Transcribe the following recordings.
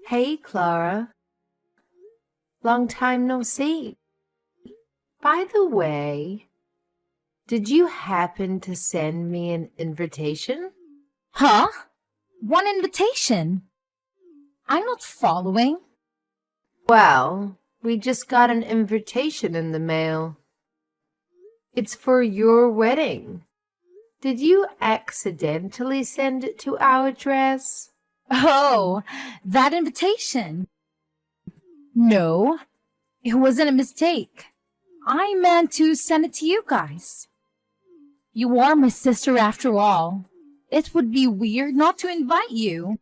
Hey, Clara. Long time no see. By the way, did you happen to send me an invitation? Huh? One invitation? I'm not following. Well, we just got an invitation in the mail. It's for your wedding. Did you accidentally send it to our address? Oh, that invitation. No, it wasn't a mistake. I meant to send it to you guys. You are my sister after all. It would be weird not to invite you.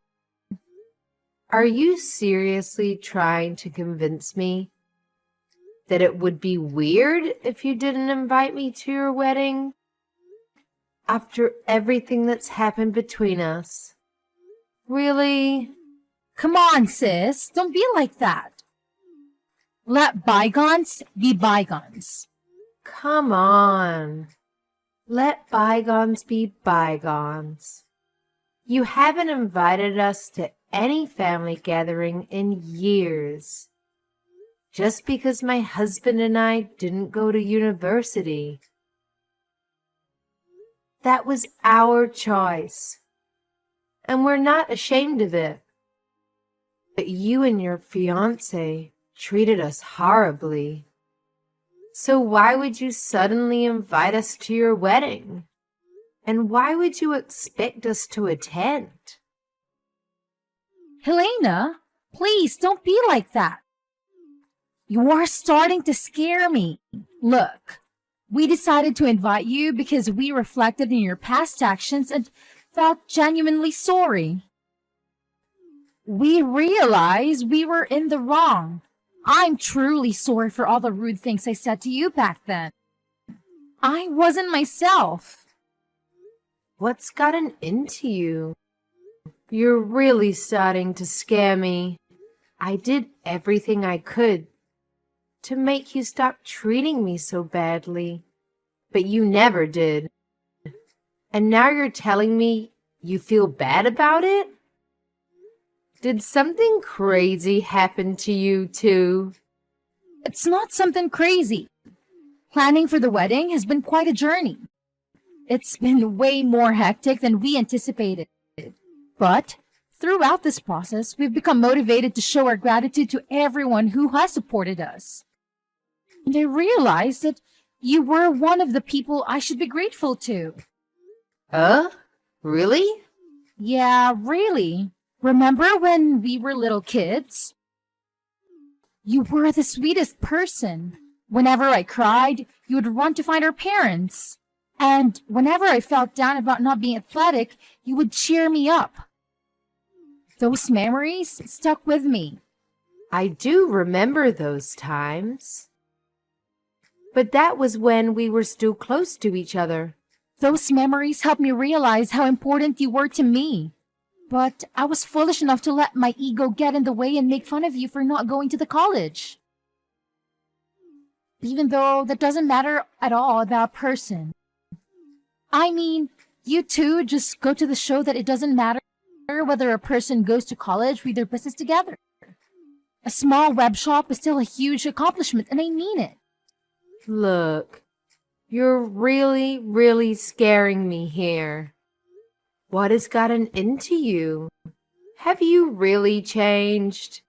Are you seriously trying to convince me that it would be weird if you didn't invite me to your wedding? After everything that's happened between us. Really? Come on, sis. Don't be like that. Let bygones be bygones. Come on. Let bygones be bygones. You haven't invited us to any family gathering in years. Just because my husband and I didn't go to university. That was our choice. And we're not ashamed of it. But you and your fiancé treated us horribly. So why would you suddenly invite us to your wedding? And why would you expect us to attend? Helena, please don't be like that. You are starting to scare me. Look, we decided to invite you because we reflected on your past actions and felt genuinely sorry. We realized we were in the wrong. I'm truly sorry for all the rude things I said to you back then. I wasn't myself. What's gotten into you? You're really starting to scare me. I did everything I could to make you stop treating me so badly, but you never did. And now you're telling me you feel bad about it? Did something crazy happen to you too? It's not something crazy. Planning for the wedding has been quite a journey. It's been way more hectic than we anticipated. But throughout this process, we've become motivated to show our gratitude to everyone who has supported us. And I realized that you were one of the people I should be grateful to. Really? Yeah, really. Remember when we were little kids? You were the sweetest person. Whenever I cried, you would run to find our parents. And whenever I felt down about not being athletic, you would cheer me up. Those memories stuck with me. I do remember those times. But that was when we were still close to each other. Those memories helped me realize how important you were to me. But I was foolish enough to let my ego get in the way and make fun of you for not going to the college. Even though that doesn't matter at all about a person. I mean, you two just go to the show that it doesn't matter whether a person goes to college with their business together. A small web shop is still a huge accomplishment, and I mean it. Look, you're really, really scaring me here. What has gotten into you? Have you really changed?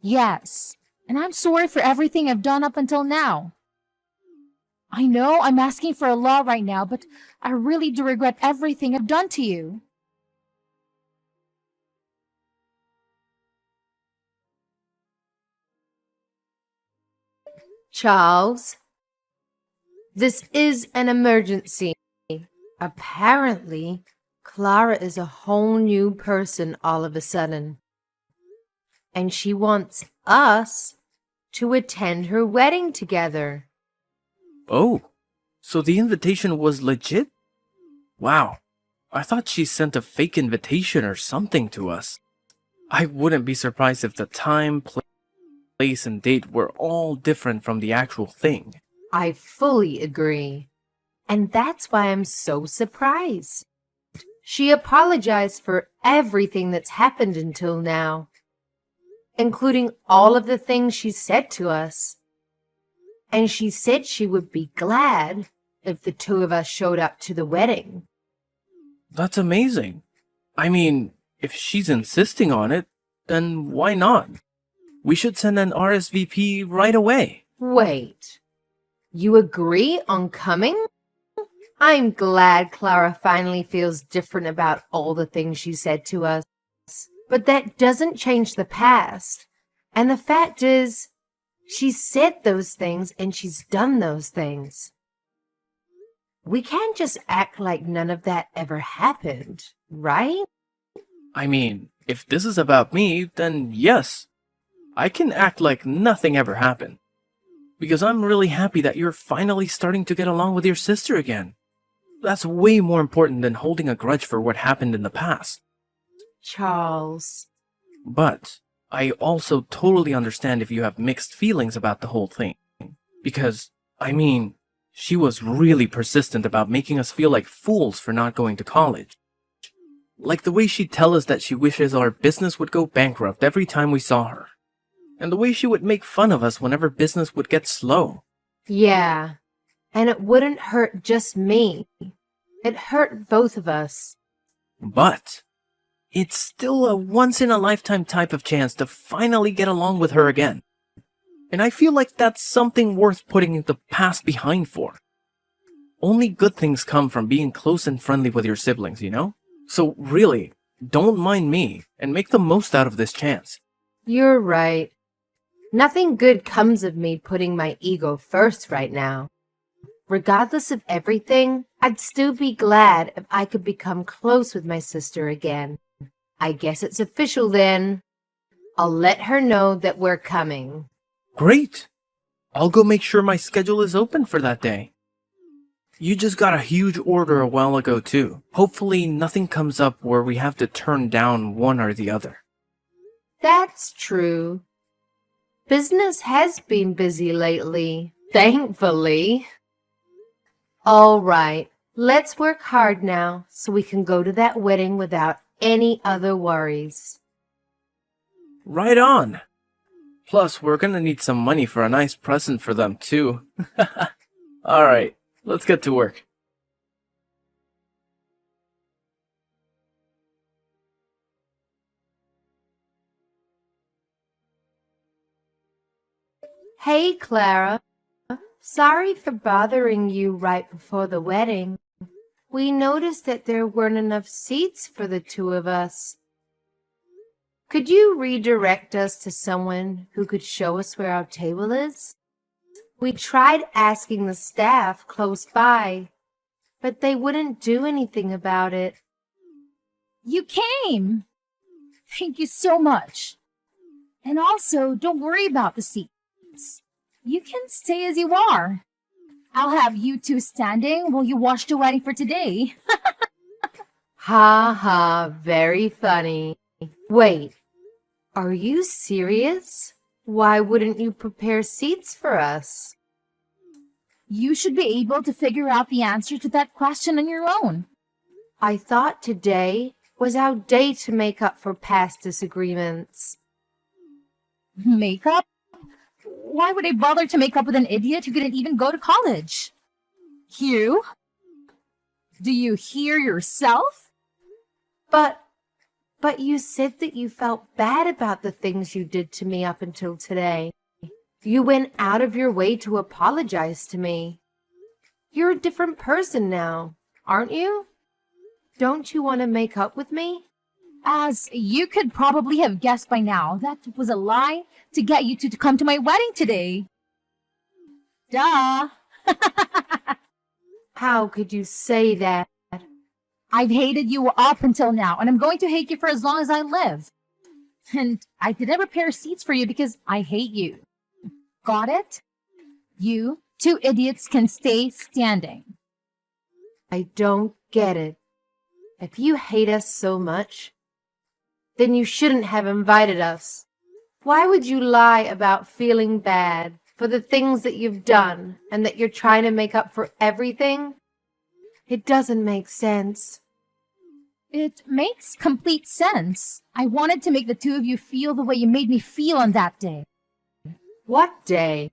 Yes, and I'm sorry for everything I've done up until now. I know I'm asking for a lot right now, but I really do regret everything I've done to you. Charles, this is an emergency. Apparently, Clara is a whole new person all of a sudden. And she wants us to attend her wedding together. Oh, so the invitation was legit? Wow, I thought she sent a fake invitation or something to us. I wouldn't be surprised if the time, place, and date were all different from the actual thing. I fully agree. And that's why I'm so surprised. She apologized for everything that's happened until now. including all of the things she said to us. And she said she would be glad if the two of us showed up to the wedding. That's amazing. I mean, if she's insisting on it, then why not? We should send an RSVP right away. Wait, you agree on coming? I'm glad Clara finally feels different about all the things she said to us. But that doesn't change the past. And the fact is, she said those things and she's done those things. We can't just act like none of that ever happened, right? I mean, if this is about me, then yes. I can act like nothing ever happened. Because I'm really happy that you're finally starting to get along with your sister again. That's way more important than holding a grudge for what happened in the past. Charles. But I also totally understand if you have mixed feelings about the whole thing. Because, I mean, she was really persistent about making us feel like fools for not going to college. Like the way she'd tell us that she wishes our business would go bankrupt every time we saw her. And the way she would make fun of us whenever business would get slow. Yeah, and it wouldn't hurt just me. It hurt both of us. But it's still a once-in-a-lifetime type of chance to finally get along with her again. And I feel like that's something worth putting the past behind for. Only good things come from being close and friendly with your siblings, you know? So really, don't mind me and make the most out of this chance. You're right. Nothing good comes of me putting my ego first right now. Regardless of everything, I'd still be glad if I could become close with my sister again. I guess it's official then. I'll let her know that we're coming. Great! I'll go make sure my schedule is open for that day. You just got a huge order a while ago too. Hopefully nothing comes up where we have to turn down one or the other. That's true. Business has been busy lately, thankfully. All right, let's work hard now so we can go to that wedding without any other worries. Right on! Plus, we're gonna need some money for a nice present for them too. Alright, let's get to work. Hey, Clara. Sorry for bothering you right before the wedding. We noticed that there weren't enough seats for the two of us. Could you redirect us to someone who could show us where our table is? We tried asking the staff close by, but they wouldn't do anything about it. You came! Thank you so much. And also, don't worry about the seats. You can stay as you are. I'll have you two standing while you watch the wedding for today. Ha ha, very funny. Wait, are you serious? Why wouldn't you prepare seats for us? You should be able to figure out the answer to that question on your own. I thought today was our day to make up for past disagreements. Makeup? Why would I bother to make up with an idiot who couldn't even go to college? Hugh? Do you hear yourself? But you said that you felt bad about the things you did to me up until today. You went out of your way to apologize to me. You're a different person now, aren't you? Don't you want to make up with me? As you could probably have guessed by now, that was a lie to get you two to come to my wedding today. Duh! How could you say that? I've hated you up until now, and I'm going to hate you for as long as I live. And I didn't prepare seats for you because I hate you. Got it? You two idiots can stay standing. I don't get it. If you hate us so much, then you shouldn't have invited us. Why would you lie about feeling bad for the things that you've done and that you're trying to make up for everything? It doesn't make sense. It makes complete sense. I wanted to make the two of you feel the way you made me feel on that day. What day?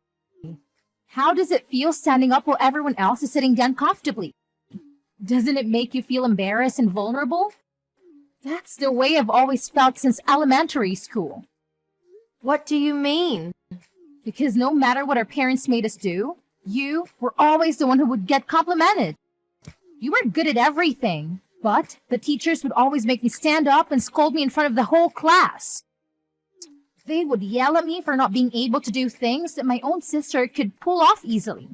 How does it feel standing up while everyone else is sitting down comfortably? Doesn't it make you feel embarrassed and vulnerable? That's the way I've always felt since elementary school. What do you mean? Because no matter what our parents made us do, you were always the one who would get complimented. You were good at everything, but the teachers would always make me stand up and scold me in front of the whole class. They would yell at me for not being able to do things that my own sister could pull off easily.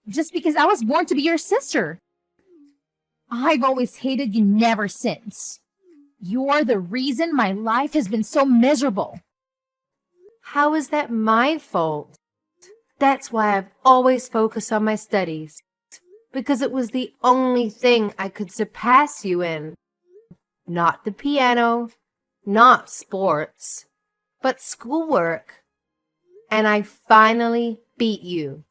Just because I was born to be your sister. I've always hated you never since. You're the reason my life has been so miserable. How is that my fault? That's why I've always focused on my studies, because it was the only thing I could surpass you in. Not the piano, not sports, but schoolwork. And I finally beat you.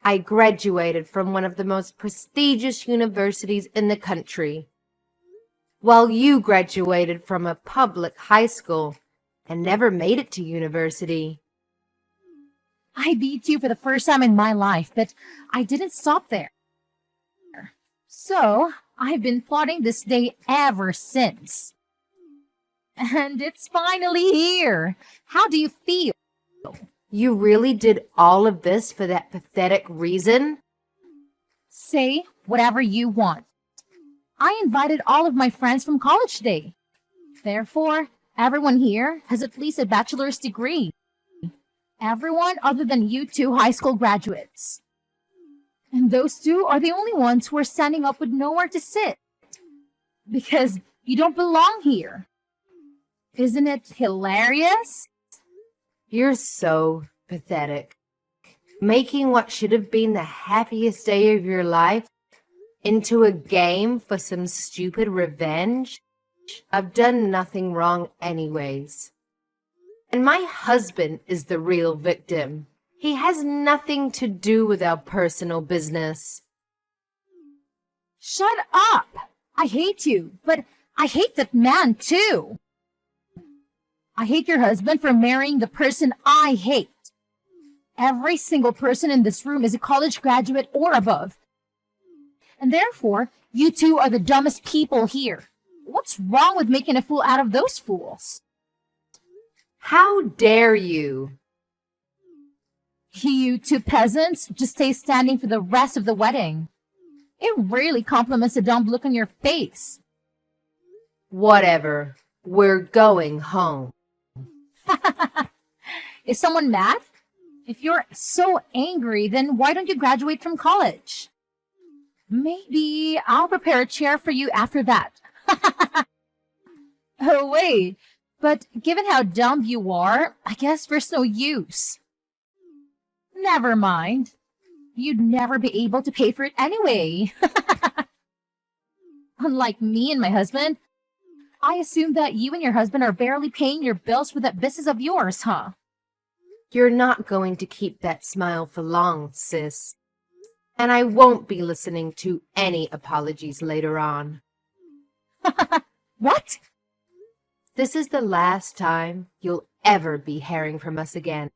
I graduated from one of the most prestigious universities in the country, while you graduated from a public high school and never made it to university. I beat you for the first time in my life, but I didn't stop there. So, I've been plotting this day ever since. And it's finally here. How do you feel? You really did all of this for that pathetic reason? Say whatever you want. I invited all of my friends from college today. Therefore, everyone here has at least a bachelor's degree. Everyone other than you two high school graduates. And those two are the only ones who are standing up with nowhere to sit. Because you don't belong here. Isn't it hilarious? You're so pathetic. Making what should have been the happiest day of your life into a game for some stupid revenge? I've done nothing wrong anyways. And my husband is the real victim. He has nothing to do with our personal business. Shut up! I hate you, but I hate that man too. I hate your husband for marrying the person I hate. Every single person in this room is a college graduate or above. And therefore, you two are the dumbest people here. What's wrong with making a fool out of those fools? How dare you? You two peasants just stay standing for the rest of the wedding. It really compliments the dumb look on your face. Whatever. We're going home. Is someone mad? If you're so angry, then why don't you graduate from college? Maybe I'll prepare a chair for you after that. Oh, wait. But given how dumb you are, I guess there's no use. Never mind. You'd never be able to pay for it anyway. Unlike me and my husband, I assume that you and your husband are barely paying your bills for that business of yours, huh? You're not going to keep that smile for long, sis. And I won't be listening to any apologies later on. What? This is the last time you'll ever be hearing from us again.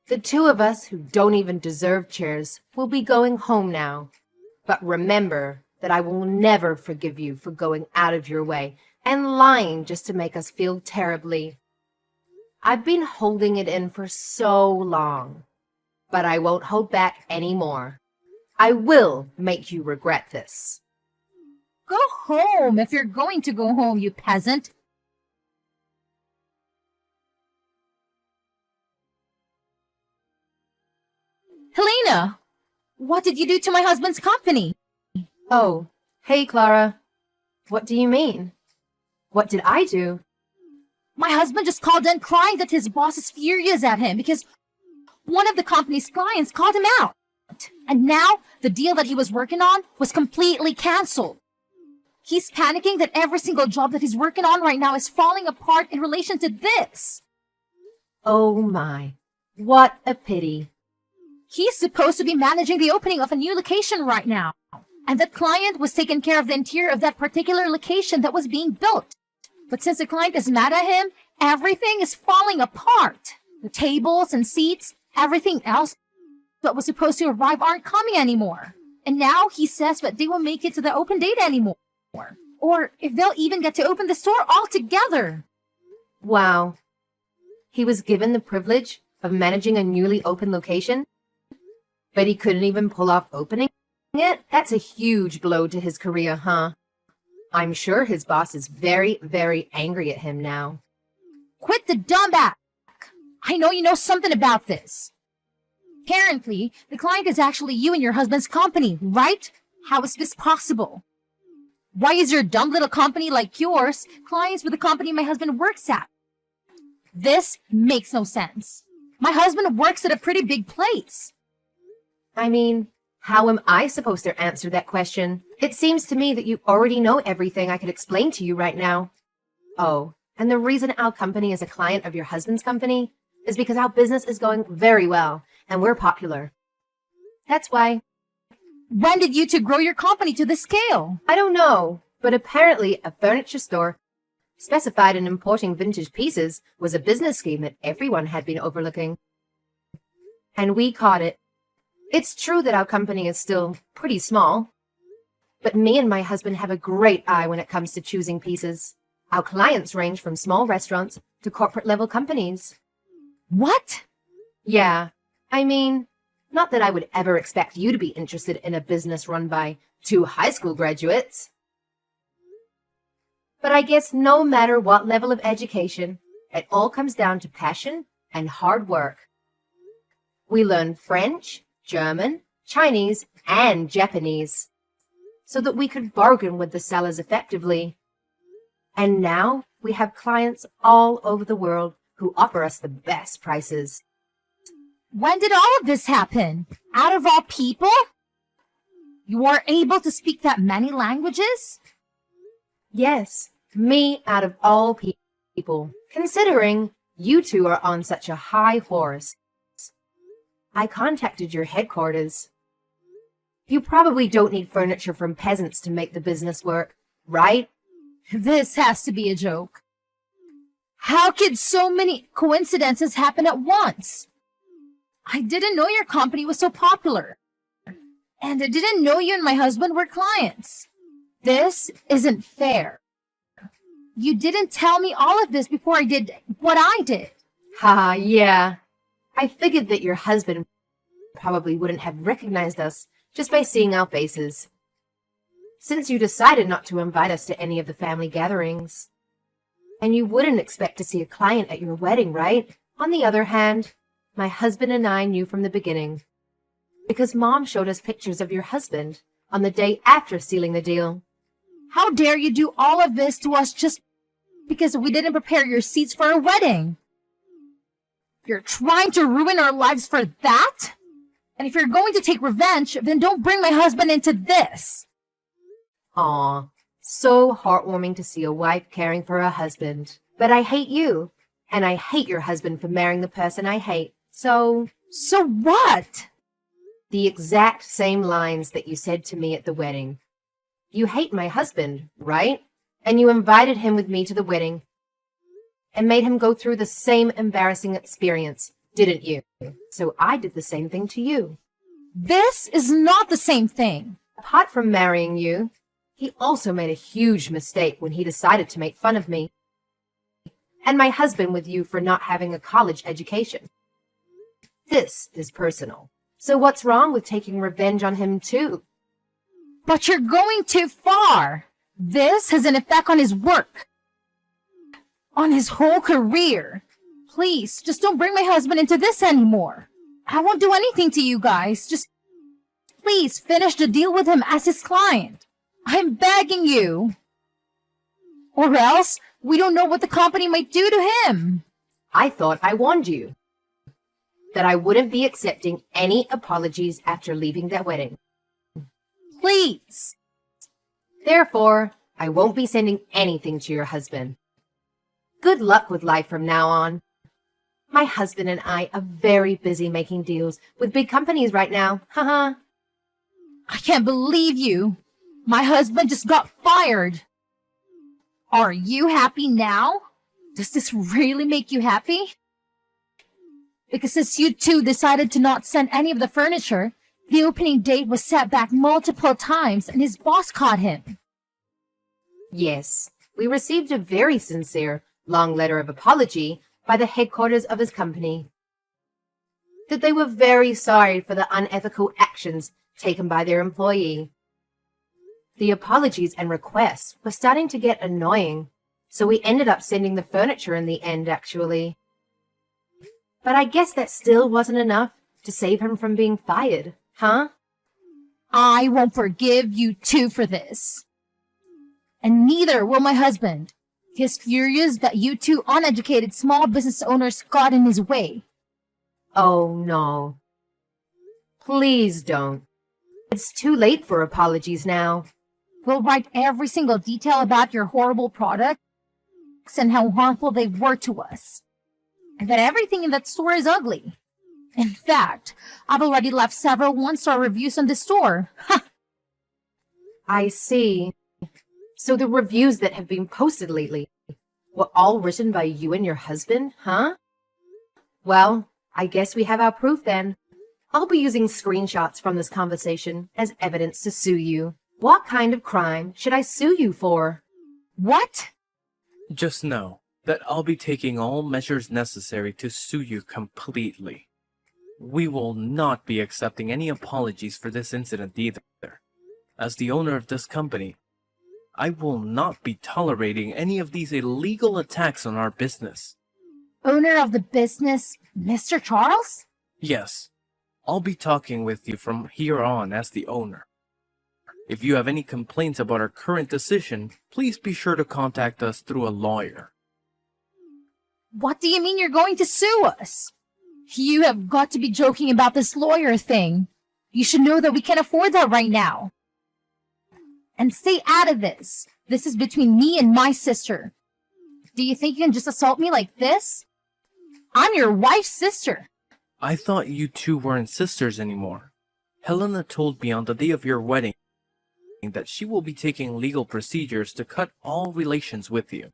The two of us who don't even deserve chairs will be going home now. But remember that I will never forgive you for going out of your way and lying just to make us feel terribly. I've been holding it in for so long, but I won't hold back anymore. I will make you regret this. Go home if you're going to go home, you peasant. Helena, what did you do to my husband's company? Oh, hey, Clara. What do you mean? What did I do? My husband just called in crying that his boss is furious at him because one of the company's clients called him out. And now the deal that he was working on was completely canceled. He's panicking that every single job that he's working on right now is falling apart in relation to this. Oh my, what a pity. He's supposed to be managing the opening of a new location right now. And that client was taking care of the interior of that particular location that was being built. But since the client is mad at him, everything is falling apart. The tables and seats, everything else that was supposed to arrive aren't coming anymore. And now he says that they won't make it to the open date anymore. Or if they'll even get to open the store altogether. Wow. He was given the privilege of managing a newly opened location, but he couldn't even pull off opening it? That's a huge blow to his career, huh? I'm sure his boss is very, very angry at him now. Quit the dumb act. I know you know something about this. Apparently, the client is actually you and your husband's company, right? How is this possible? Why is your dumb little company like yours clients with the company my husband works at? This makes no sense. My husband works at a pretty big place. I mean, how am I supposed to answer that question? It seems to me that you already know everything I could explain to you right now. Oh, and the reason our company is a client of your husband's company is because our business is going very well and we're popular. That's why. When did you two grow your company to this scale? I don't know, but apparently a furniture store specified in importing vintage pieces was a business scheme that everyone had been overlooking. And we caught it. It's true that our company is still pretty small, but me and my husband have a great eye when it comes to choosing pieces. Our clients range from small restaurants to corporate level companies. What? Yeah, I mean, not that I would ever expect you to be interested in a business run by 2 high school graduates. But I guess no matter what level of education, it all comes down to passion and hard work. We learn French, German, Chinese, and Japanese so that we could bargain with the sellers effectively. And now we have clients all over the world who offer us the best prices. When did all of this happen? Out of all people? You are able to speak that many languages? Yes, me out of all people, considering you two are on such a high horse. I contacted your headquarters. You probably don't need furniture from peasants to make the business work, right? This has to be a joke. How could so many coincidences happen at once? I didn't know your company was so popular. And I didn't know you and my husband were clients. This isn't fair. You didn't tell me all of this before I did what I did. Haha, yeah. I figured that your husband probably wouldn't have recognized us just by seeing our faces, since you decided not to invite us to any of the family gatherings. And you wouldn't expect to see a client at your wedding, right? On the other hand, my husband and I knew from the beginning, because Mom showed us pictures of your husband on the day after sealing the deal. How dare you do all of this to us just because we didn't prepare your seats for our wedding? You're trying to ruin our lives for that? And if you're going to take revenge, then don't bring my husband into this. Aw, so heartwarming to see a wife caring for her husband. But I hate you, and I hate your husband for marrying the person I hate. So what? The exact same lines that you said to me at the wedding. You hate my husband, right? And you invited him with me to the wedding and made him go through the same embarrassing experience, didn't you? So I did the same thing to you. This is not the same thing. Apart from marrying you, he also made a huge mistake when he decided to make fun of me and my husband with you for not having a college education. This is personal. So what's wrong with taking revenge on him too? But you're going too far. This has an effect on his work, on his whole career. Please, just don't bring my husband into this anymore. I won't do anything to you guys. Just please finish the deal with him as his client. I'm begging you. Or else we don't know what the company might do to him. I thought I warned you that I wouldn't be accepting any apologies after leaving that wedding. Please. Therefore, I won't be sending anything to your husband. Good luck with life from now on. My husband and I are very busy making deals with big companies right now. Haha. I can't believe you. My husband just got fired. Are you happy now? Does this really make you happy? Because since you two decided to not send any of the furniture, the opening date was set back multiple times and his boss caught him. Yes, we received a very sincere, long letter of apology by the headquarters of his company. That they were very sorry for the unethical actions taken by their employee. The apologies and requests were starting to get annoying, so we ended up sending the furniture in the end, actually. But I guess that still wasn't enough to save him from being fired, huh? I won't forgive you two for this. And neither will my husband. He's furious that you two uneducated small business owners got in his way. Oh, no. Please don't. It's too late for apologies now. We'll write every single detail about your horrible products and how harmful they were to us. And that everything in that store is ugly. In fact, I've already left several one-star reviews on the store. Ha! I see. So the reviews that have been posted lately were all written by you and your husband, huh? Well, I guess we have our proof then. I'll be using screenshots from this conversation as evidence to sue you. What kind of crime should I sue you for? What? Just know that I'll be taking all measures necessary to sue you completely. We will not be accepting any apologies for this incident either. As the owner of this company, I will not be tolerating any of these illegal attacks on our business. Owner of the business, Mr. Charles? Yes, I'll be talking with you from here on as the owner. If you have any complaints about our current decision, please be sure to contact us through a lawyer. What do you mean you're going to sue us? You have got to be joking about this lawyer thing. You should know that we can't afford that right now. And stay out of this. This is between me and my sister. Do you think you can just assault me like this? I'm your wife's sister. I thought you two weren't sisters anymore. Helena told me on the day of your wedding that she will be taking legal procedures to cut all relations with you.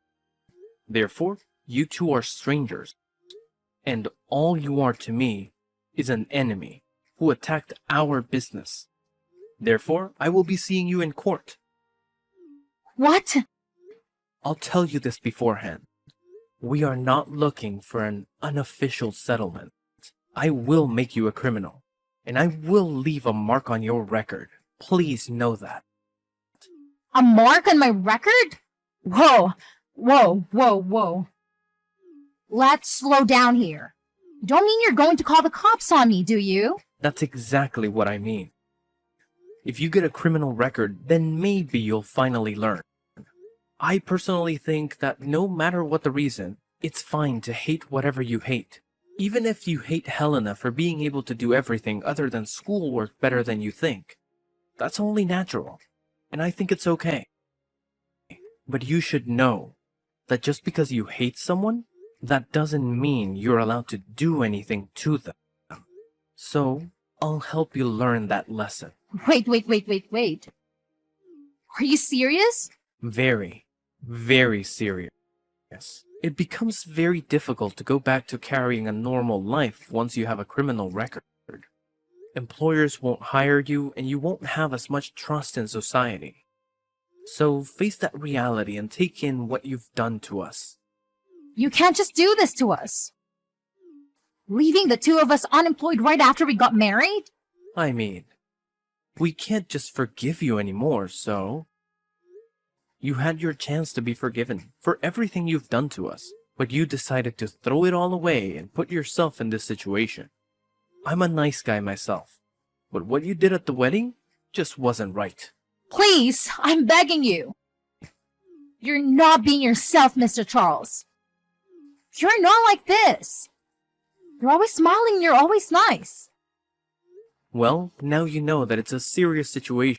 Therefore, you two are strangers. And all you are to me is an enemy who attacked our business. Therefore, I will be seeing you in court. What? I'll tell you this beforehand. We are not looking for an unofficial settlement. I will make you a criminal, and I will leave a mark on your record. Please know that. A mark on my record? Whoa, whoa, whoa, whoa. Let's slow down here. You don't mean you're going to call the cops on me, do you? That's exactly what I mean. If you get a criminal record, then maybe you'll finally learn. I personally think that no matter what the reason, it's fine to hate whatever you hate. Even if you hate Helena for being able to do everything other than schoolwork better than you think. That's only natural, and I think it's okay. But you should know that just because you hate someone, that doesn't mean you're allowed to do anything to them. So, I'll help you learn that lesson. Wait. Are you serious? Very, very serious. It becomes very difficult to go back to carrying a normal life once you have a criminal record. Employers won't hire you, and you won't have as much trust in society. So face that reality and take in what you've done to us. You can't just do this to us. Leaving the two of us unemployed right after we got married? I mean, we can't just forgive you anymore, so... You had your chance to be forgiven for everything you've done to us, but you decided to throw it all away and put yourself in this situation. I'm a nice guy myself, but what you did at the wedding just wasn't right. Please, I'm begging you. You're not being yourself, Mr. Charles. You're not like this. You're always smiling, you're always nice. Well, now you know that it's a serious situation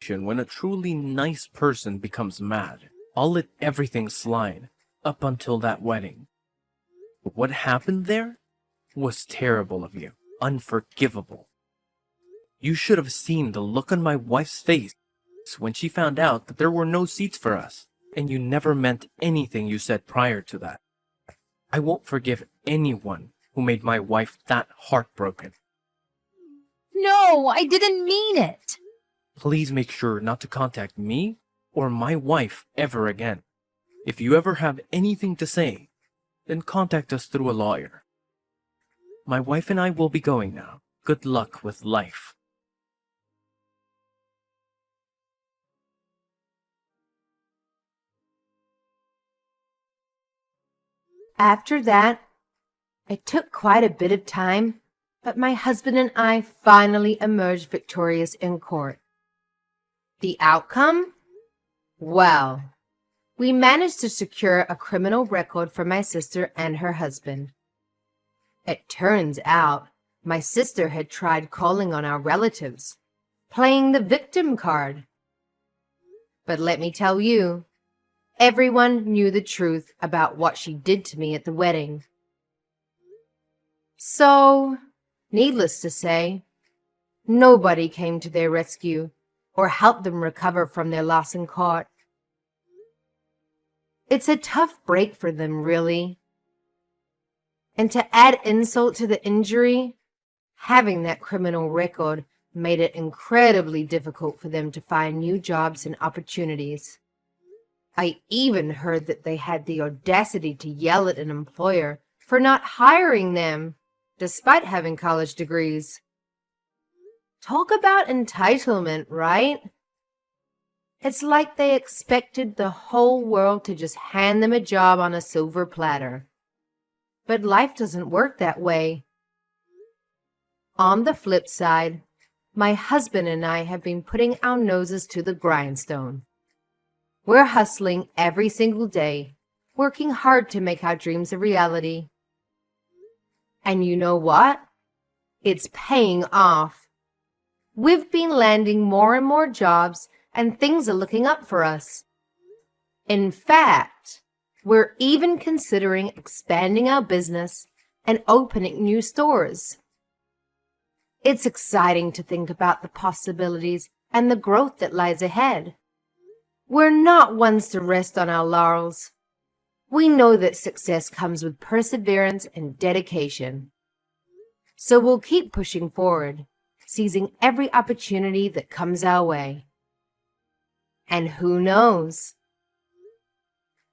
when a truly nice person becomes mad. I'll let everything slide up until that wedding. But what happened there was terrible of you, unforgivable. You should have seen the look on my wife's face when she found out that there were no seats for us, and you never meant anything you said prior to that. I won't forgive anyone who made my wife that heartbroken. No, I didn't mean it. Please make sure not to contact me or my wife ever again. If you ever have anything to say, then contact us through a lawyer. My wife and I will be going now. Good luck with life. After that, it took quite a bit of time, but my husband and I finally emerged victorious in court. The outcome? Well, we managed to secure a criminal record for my sister and her husband. It turns out my sister had tried calling on our relatives, playing the victim card. But let me tell you, everyone knew the truth about what she did to me at the wedding. So, needless to say, nobody came to their rescue or helped them recover from their loss in court. It's a tough break for them, really. And to add insult to the injury, having that criminal record made it incredibly difficult for them to find new jobs and opportunities. I even heard that they had the audacity to yell at an employer for not hiring them, despite having college degrees. Talk about entitlement, right? It's like they expected the whole world to just hand them a job on a silver platter. But life doesn't work that way. On the flip side, my husband and I have been putting our noses to the grindstone. We're hustling every single day, working hard to make our dreams a reality. And you know what? It's paying off. We've been landing more and more jobs, and things are looking up for us. In fact, we're even considering expanding our business and opening new stores. It's exciting to think about the possibilities and the growth that lies ahead. We're not ones to rest on our laurels. We know that success comes with perseverance and dedication. So we'll keep pushing forward, seizing every opportunity that comes our way. And who knows?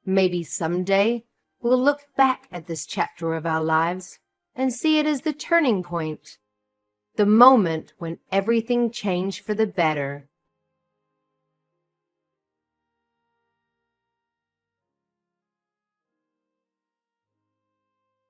Maybe someday we'll look back at this chapter of our lives and see it as the turning point, the moment when everything changed for the better